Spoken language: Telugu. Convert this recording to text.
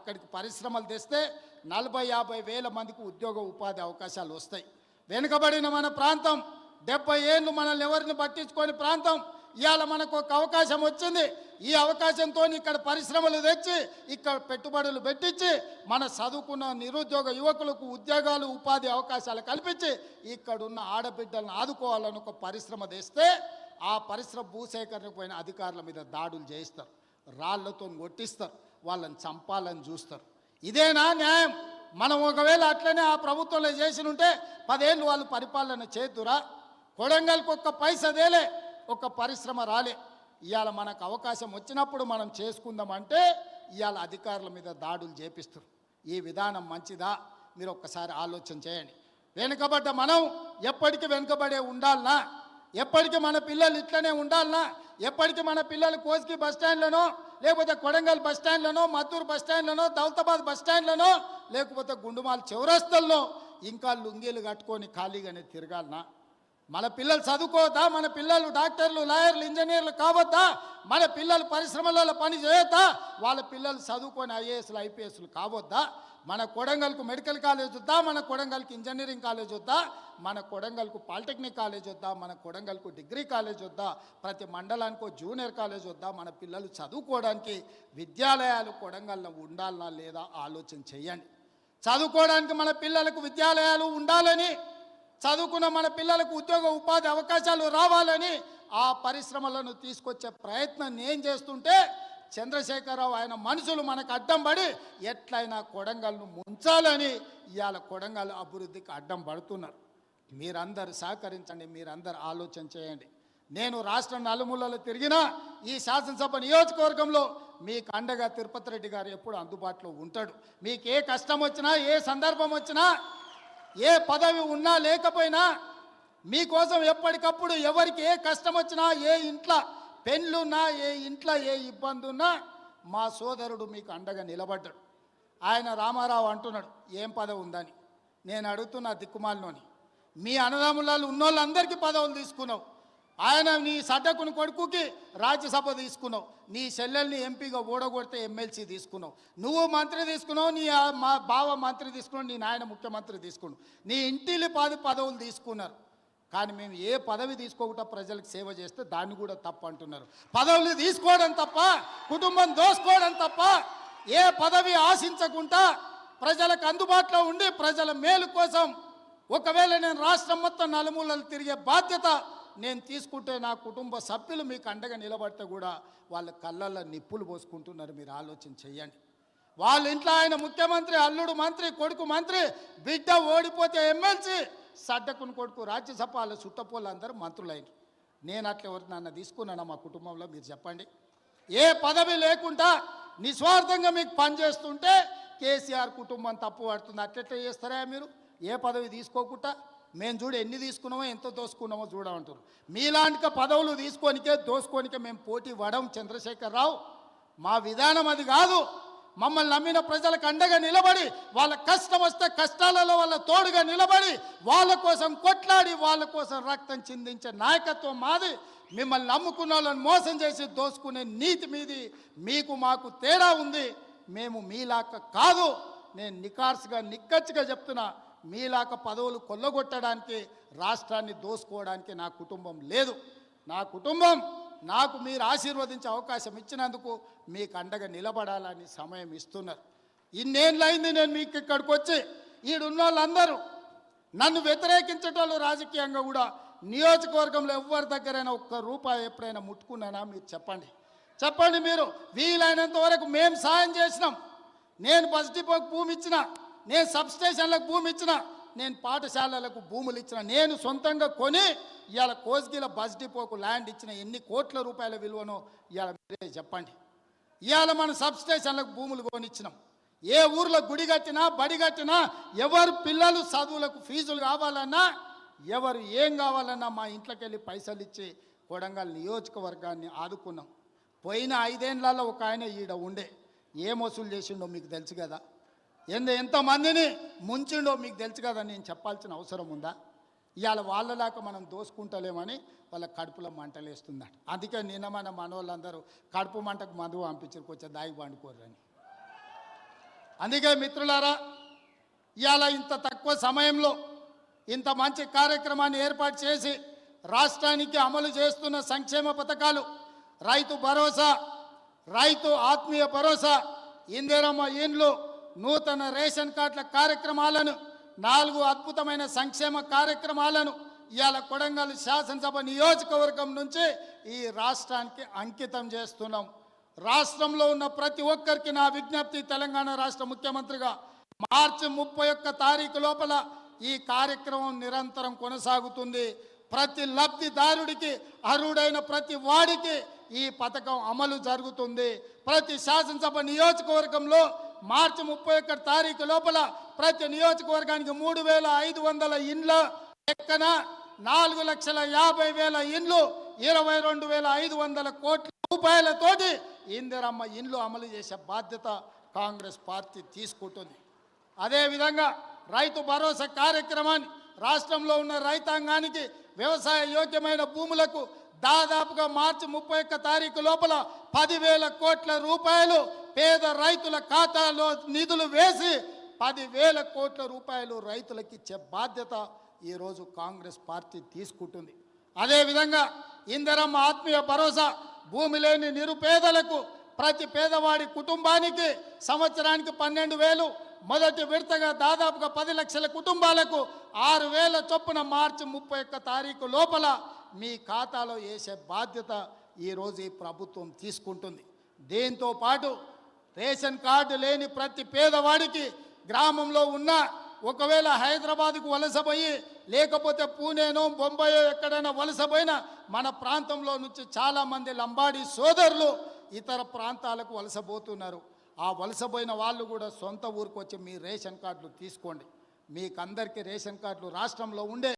అక్కడికి పరిశ్రమలు తెస్తే 40-50 వేల మందికి ఉద్యోగ ఉపాధి అవకాశాలు వస్తాయి. వెనుకబడిన మన ప్రాంతం 70 ఏళ్ళు మనల్ని ఎవరిని పట్టించుకొని ప్రాంతం ఇవాళ మనకు ఒక అవకాశం వచ్చింది. ఈ అవకాశంతో ఇక్కడ పరిశ్రమలు తెచ్చి ఇక్కడ పెట్టుబడులు పెట్టించి మన చదువుకున్న నిరుద్యోగ యువకులకు ఉద్యోగాలు ఉపాధి అవకాశాలు కల్పించి ఇక్కడున్న ఆడబిడ్డలను ఆదుకోవాలని ఒక పరిశ్రమ తెస్తే ఆ పరిశ్రమ భూసేకరణకు పోయిన అధికారుల మీద దాడులు చేయిస్తారు, రాళ్లతో కొట్టిస్తారు, వాళ్ళని చంపాలని చూస్తారు. ఇదేనా న్యాయం? మనం ఒకవేళ అట్లనే ఆ ప్రభుత్వంలో చేసి ఉంటే 10 ఏళ్ళు వాళ్ళు పరిపాలన చేతురా? కొడంగల్కి ఒక్క పైసదేలే, ఒక పరిశ్రమ రాలే. ఇవాళ మనకు అవకాశం వచ్చినప్పుడు మనం చేసుకుందామంటే ఇవాళ అధికారుల మీద దాడులు చేపిస్తారు. ఈ విధానం మంచిదా? మీరు ఒక్కసారి ఆలోచన చేయండి. వెనుకబడ్డ మనం ఎప్పటికీ వెనుకబడే ఉండాలనా? ఎప్పటికీ మన పిల్లలు ఇట్లనే ఉండాలనా? ఎప్పటికీ మన పిల్లలు కోస్గి బస్టాండ్లనో లేకపోతే కొడంగల్ బస్టాండ్లనో మద్దూరు బస్టాండ్లనో దౌలతాబాద్ బస్టాండ్లనో లేకపోతే గుండుమాల చౌరస్తల్లో ఇంకా లుంగీలు కట్టుకొని ఖాళీగానే తిరగాలనా? మన పిల్లలు చదువుకోవద్దా? మన పిల్లలు డాక్టర్లు, లాయర్లు, ఇంజనీర్లు కావద్దా? మన పిల్లలు పరిశ్రమలలో పని చేయొద్దా? వాళ్ళ పిల్లలు చదువుకొని ఐఏఎస్లు, ఐపీఎస్లు కావద్దా? మన కొడంగల్కు మెడికల్ కాలేజ్ వద్దా? మన కొడంగల్కి ఇంజనీరింగ్ కాలేజ్ వద్దా? మన కొడంగల్కు పాలిటెక్నిక్ కాలేజ్ వద్దా? మన కొడంగల్కు డిగ్రీ కాలేజ్ వద్దా? ప్రతి మండలానికి జూనియర్ కాలేజ్ వద్దా? మన పిల్లలు చదువుకోవడానికి విద్యాలయాలు కొడంగల్లో ఉండాలనా లేదా ఆలోచన చేయండి. చదువుకోవడానికి మన పిల్లలకు విద్యాలయాలు ఉండాలని, చదువుకున్న మన పిల్లలకు ఉద్యోగ ఉపాధి అవకాశాలు రావాలని ఆ పరిశ్రమలను తీసుకొచ్చే ప్రయత్నం నేను చేస్తుంటే చంద్రశేఖరరావు ఆయన మనుషులు మనకు అడ్డం పడి ఎట్లయినా కొడంగల్ను ముంచాలని ఇవాళ కొడంగల్ అభివృద్ధికి అడ్డం పడుతున్నారు. మీరందరూ సహకరించండి, మీరందరూ ఆలోచన చేయండి. నేను రాష్ట్రం నలుమూలలో తిరిగినా ఈ శాసనసభ నియోజకవర్గంలో మీకు అండగా తిరుపతి రెడ్డి గారు ఎప్పుడు అందుబాటులో ఉంటాడు. మీకు ఏ కష్టం వచ్చినా, ఏ సందర్భం వచ్చినా, ఏ పదవి ఉన్నా లేకపోయినా మీకోసం ఎప్పటికప్పుడు ఎవరికి ఏ కష్టం వచ్చినా, ఏ ఇంట్లో పెళ్ళున్నా, ఏ ఇంట్లో ఏ ఇబ్బంది ఉన్నా మా సోదరుడు మీకు అండగా నిలబడ్డాడు. ఆయన రామారావు అంటున్నాడు ఏం పదవి ఉందని. నేను అడుగుతున్నా దిక్కుమాలినోని, మీ అన్నదమ్ములలో ఉన్నోళ్ళందరికీ పదవులు తీసుకున్నావు. ఆయన నీ సడ్డకుని కొడుకుకి రాజ్యసభ తీసుకున్నావు, నీ చెల్లెల్ని ఎంపీగా ఓడగొడితే ఎమ్మెల్సీ తీసుకున్నావు, నువ్వు మంత్రి తీసుకున్నావు, నీ మా బావ మంత్రి తీసుకున్నావు, నీ నాయన ముఖ్యమంత్రి తీసుకున్నావు, నీ ఇంటిలి 10 పదవులు తీసుకున్నారు. కానీ మేము ఏ పదవి తీసుకోకుండా ప్రజలకు సేవ చేస్తే దాన్ని కూడా తప్పు అంటున్నారు. పదవులు తీసుకోవడం తప్ప, కుటుంబం దోసుకోవడం తప్ప, ఏ పదవి ఆశించకుండా ప్రజలకు అందుబాటులో ఉండి ప్రజల మేలు కోసం ఒకవేళ నేను రాష్ట్రం మొత్తం నలుమూలలు తిరిగే బాధ్యత నేను తీసుకుంటే నా కుటుంబ సభ్యులు మీకు అండగా నిలబడితే కూడా వాళ్ళ కళ్ళల్లో నిప్పులు పోసుకుంటున్నారు. మీరు ఆలోచన చెయ్యండి. వాళ్ళ ఇంట్లో ఆయన ముఖ్యమంత్రి, అల్లుడు మంత్రి, కొడుకు మంత్రి, బిడ్డ ఓడిపోతే ఎమ్మెల్సీ, సడ్డకుని కొడుకు రాజ్యసభ, వాళ్ళ చుట్టపోళ్ళు అందరూ మంత్రులైన. నేను అట్లా ఎవరు నన్ను తీసుకున్నాను మా కుటుంబంలో? మీరు చెప్పండి. ఏ పదవి లేకుండా నిస్వార్థంగా మీకు పనిచేస్తుంటే కేసీఆర్ కుటుంబం తప్పు పడుతుంది. అట్లెట్లా చేస్తారా మీరు? ఏ పదవి తీసుకోకుండా మేము చూడు ఎన్ని తీసుకున్నామో ఎంత దోసుకున్నామో చూడమంటారు. మీలాంటి పదవులు తీసుకోనికే దోసుకోనికే మేము పోటీ పడం చంద్రశేఖరరావు. మా విధానం అది కాదు. మమ్మల్ని నమ్మిన ప్రజలకు అండగా నిలబడి వాళ్ళ కష్టం వస్తే కష్టాలలో వాళ్ళ తోడుగా నిలబడి వాళ్ళ కోసం కొట్లాడి వాళ్ళ కోసం రక్తం చిందించే నాయకత్వం మాది. మిమ్మల్ని నమ్ముకున్న వాళ్ళని మోసం చేసి దోసుకునే నీతి మీది. మీకు మాకు తేడా ఉంది. మేము మీలాక కాదు. నేను నికార్సుగా నిక్కచ్చిగా చెప్తున్నా, మీలాక పదవులు కొల్లగొట్టడానికి, రాష్ట్రాన్ని దోసుకోవడానికి నా కుటుంబం లేదు. నా కుటుంబం నాకు మీరు ఆశీర్వదించే అవకాశం ఇచ్చినందుకు మీకు అండగా నిలబడాలని సమయం ఇస్తున్నారు. ఇన్నేళ్ళైంది నేను మీకు ఇక్కడికి వచ్చి. ఈడున్న వాళ్ళందరూ నన్ను వ్యతిరేకించేటోళ్ళు రాజకీయంగా కూడా నియోజకవర్గంలో ఎవరి దగ్గరైనా ఒక్క రూపాయి ఎప్పుడైనా ముట్టుకున్నానా? మీరు చెప్పండి. చెప్పండి. మీరు వీలైనంత వరకు మేము సాయం చేసినాం. నేను బస్ డిపోకి భూమి ఇచ్చిన, నేను సబ్స్టేషన్లకు భూమి ఇచ్చిన, నేను పాఠశాలలకు భూములు ఇచ్చిన, నేను సొంతంగా కొని ఇవాళ కోస్గిల బస్ డిపోకు ల్యాండ్ ఇచ్చిన. ఎన్ని కోట్ల రూపాయల విలువనో ఇవాళ మీరే చెప్పండి. ఇవాళ మన సబ్స్టేషన్లకు భూములు కొనిచ్చినాం. ఏ ఊర్లో గుడి కట్టినా, బడి కట్టినా, ఎవరు పిల్లలు చదువులకు ఫీజులు కావాలన్నా, ఎవరు ఏం కావాలన్నా మా ఇంట్లోకి వెళ్ళి పైసలు ఇచ్చి కొడంగల్ నియోజకవర్గాన్ని ఆదుకున్నాం. పోయిన 5 ఏళ్లలో ఒక ఆయన ఈడ ఉండే ఏం వసూలు చేసిండో మీకు తెలుసు కదా. ఎంతమందిని ముంచిండో మీకు తెలుసు కదా. నేను చెప్పాల్సిన అవసరం ఉందా? ఇవాళ వాళ్ళలాగా మనం దోసుకుంటలేమని వాళ్ళ కడుపులో మంటలేస్తుందట. అందుకే నిన్న మన మనోళ్ళందరూ కడుపు మంటకు మందు పంపించారు, కొంచెం దాగి పండుకోరని. అందుకే మిత్రులారా, ఇవాళ ఇంత తక్కువ సమయంలో ఇంత మంచి కార్యక్రమాన్ని ఏర్పాటు చేసి రాష్ట్రానికి అమలు చేస్తున్న సంక్షేమ పథకాలు, రైతు భరోసా, రైతు ఆత్మీయ భరోసా, ఇందిరమ్మ ఇండ్లు, నూతన రేషన్ కార్డుల కార్యక్రమాలను, 4 అద్భుతమైన సంక్షేమ కార్యక్రమాలను ఇవాళ కొడంగల్ శాసనసభ నియోజకవర్గం నుంచి ఈ రాష్ట్రానికి అంకితం చేస్తున్నాం. రాష్ట్రంలో ఉన్న ప్రతి ఒక్కరికి నా విజ్ఞప్తి, తెలంగాణ రాష్ట్ర ముఖ్యమంత్రిగా మార్చి 31 తారీఖు లోపల ఈ కార్యక్రమం నిరంతరం కొనసాగుతుంది. ప్రతి లబ్ధిదారుడికి, అర్హుడైన ప్రతి వాడికి ఈ పథకం అమలు జరుగుతుంది. ప్రతి శాసనసభ నియోజకవర్గంలో మార్చి 31 తారీఖు లోపల ప్రతి నియోజకవర్గానికి 3,500 ఇండ్ల లెక్కన 4,50,000 ఇండ్లు, 22,500 కోట్ల రూపాయలతోటి ఇందిరమ్మ ఇండ్లు అమలు చేసే బాధ్యత కాంగ్రెస్ పార్టీ తీసుకుంటుంది. అదేవిధంగా రైతు భరోసా కార్యక్రమాన్ని రాష్ట్రంలో ఉన్న రైతాంగానికి వ్యవసాయ యోగ్యమైన భూములకు దాదాపుగా మార్చి 31 తారీఖు లోపల 10,000 కోట్ల రూపాయలు పేద రైతుల ఖాతాలో నిధులు వేసి 10,000 కోట్ల రూపాయలు రైతులకు ఇచ్చే బాధ్యత ఈరోజు కాంగ్రెస్ పార్టీ తీసుకుంటుంది. అదేవిధంగా ఇందిరమ్మ ఆత్మీయ భరోసా, భూమి లేని నిరుపేదలకు ప్రతి పేదవాడి కుటుంబానికి సంవత్సరానికి 12,000, మొదటి విడతగా దాదాపుగా 10 లక్షల కుటుంబాలకు 6,000 చొప్పున మార్చి 31 తారీఖు లోపల మీ ఖాతాలో వేసే బాధ్యత ఈరోజు ఈ ప్రభుత్వం తీసుకుంటుంది. దీంతో పాటు రేషన్ కార్డు లేని ప్రతి పేదవాడికి గ్రామంలో ఉన్న, ఒకవేళ హైదరాబాద్కు వలసపోయి లేకపోతే పూణేనో బొంబాయో ఎక్కడైనా వలసపోయినా మన ప్రాంతంలో నుంచి చాలామంది లంబాడి సోదరులు ఇతర ప్రాంతాలకు వలసపోతున్నారు. ఆ వలసపోయిన వాళ్ళు కూడా సొంత ఊరికి వచ్చి మీ రేషన్ కార్డులు తీసుకోండి. మీకు అందరికీ రేషన్ కార్డులు రాష్ట్రంలో ఉండే